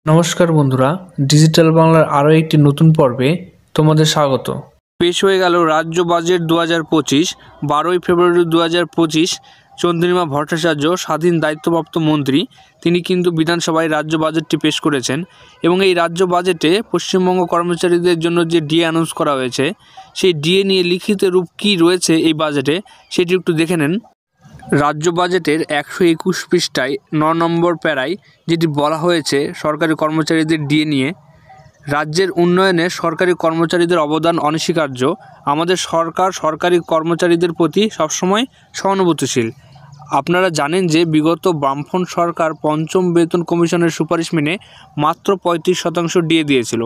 নমস্কার বন্ধুরা, ডিজিটাল বাংলার আরও একটি নতুন পর্বে তোমাদের স্বাগত। পেশ হয়ে গেল রাজ্য বাজেট 2025। 12ই ফেব্রুয়ারি 2025 চন্দ্রিমা ভট্টাচার্য স্বাধীন দায়িত্বপ্রাপ্ত মন্ত্রী, তিনি কিন্তু বিধানসভায় রাজ্য বাজেটটি পেশ করেছেন। এবং এই রাজ্য বাজেটে পশ্চিমবঙ্গ কর্মচারীদের জন্য যে ডিএ অ্যানাউন্স করা হয়েছে, সেই ডিএ নিয়ে লিখিত রূপ কী রয়েছে এই বাজেটে, সেটি একটু দেখে নেন। রাজ্য বাজেটের 121 পৃষ্ঠায় 9 নম্বর প্যারায় যেটি বলা হয়েছে সরকারি কর্মচারীদের ডিএ নিয়ে, রাজ্যের উন্নয়নে সরকারি কর্মচারীদের অবদান অনস্বীকার্য। আমাদের সরকার সরকারি কর্মচারীদের প্রতি সবসময় সহানুভূতিশীল। আপনারা জানেন যে বিগত বামফ্রন্ট সরকার পঞ্চম বেতন কমিশনের সুপারিশ মেনে মাত্র 35% ডিএ দিয়েছিল।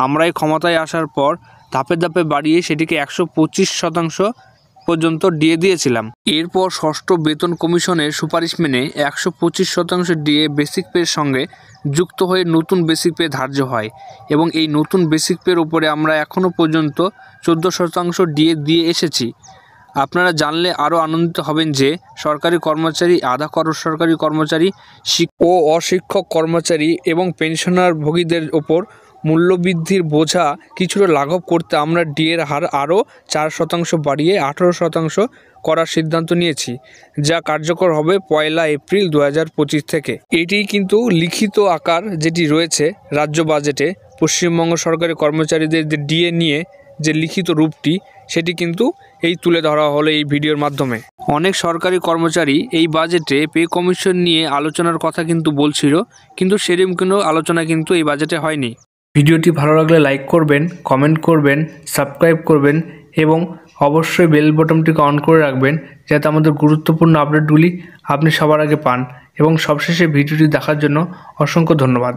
আমরা এই ক্ষমতায় আসার পর ধাপে ধাপে বাড়িয়ে সেটিকে 125% পর্যন্ত ডিএ দিয়েছিলাম। এরপর ষষ্ঠ বেতন কমিশনের সুপারিশ মেনে 125% ডিএ বেসিক পের সঙ্গে যুক্ত হয়ে নতুন বেসিক পে ধার্য হয় এবং এই নতুন বেসিক পের উপরে আমরা এখনও পর্যন্ত 14% ডিএ দিয়ে এসেছি। আপনারা জানলে আরও আনন্দিত হবেন যে সরকারি কর্মচারী, আধা সরকারি কর্মচারী ও অশিক্ষক কর্মচারী এবং পেনশনার ভোগীদের ওপর মূল্যবৃদ্ধির বোঝা কিছুটা লাঘব করতে আমরা ডিএর হার আরও 4% বাড়িয়ে 18% করার সিদ্ধান্ত নিয়েছি, যা কার্যকর হবে 1 এপ্রিল 2025 থেকে। এটিই কিন্তু লিখিত আকার যেটি রয়েছে রাজ্য বাজেটে পশ্চিমবঙ্গ সরকারি কর্মচারীদের যে ডিএ নিয়ে যে লিখিত রূপটি, সেটি কিন্তু এই তুলে ধরা হলো এই ভিডিওর মাধ্যমে। অনেক সরকারি কর্মচারী এই বাজেটে পে কমিশন নিয়ে আলোচনার কথা কিন্তু বলছিল, কিন্তু সেরকম কোনো আলোচনা কিন্তু এই বাজেটে হয়নি। ভিডিওটি ভালো লাগলে লাইক করবেন, কমেন্ট করবেন, সাবস্ক্রাইব করবেন এবং অবশ্যই বেল বটনটিকে অন করে রাখবেন, যাতে আমাদের গুরুত্বপূর্ণ আপডেটগুলি আপনি সবার আগে পান। এবং সবশেষে ভিডিওটি দেখার জন্য অসংখ্য ধন্যবাদ।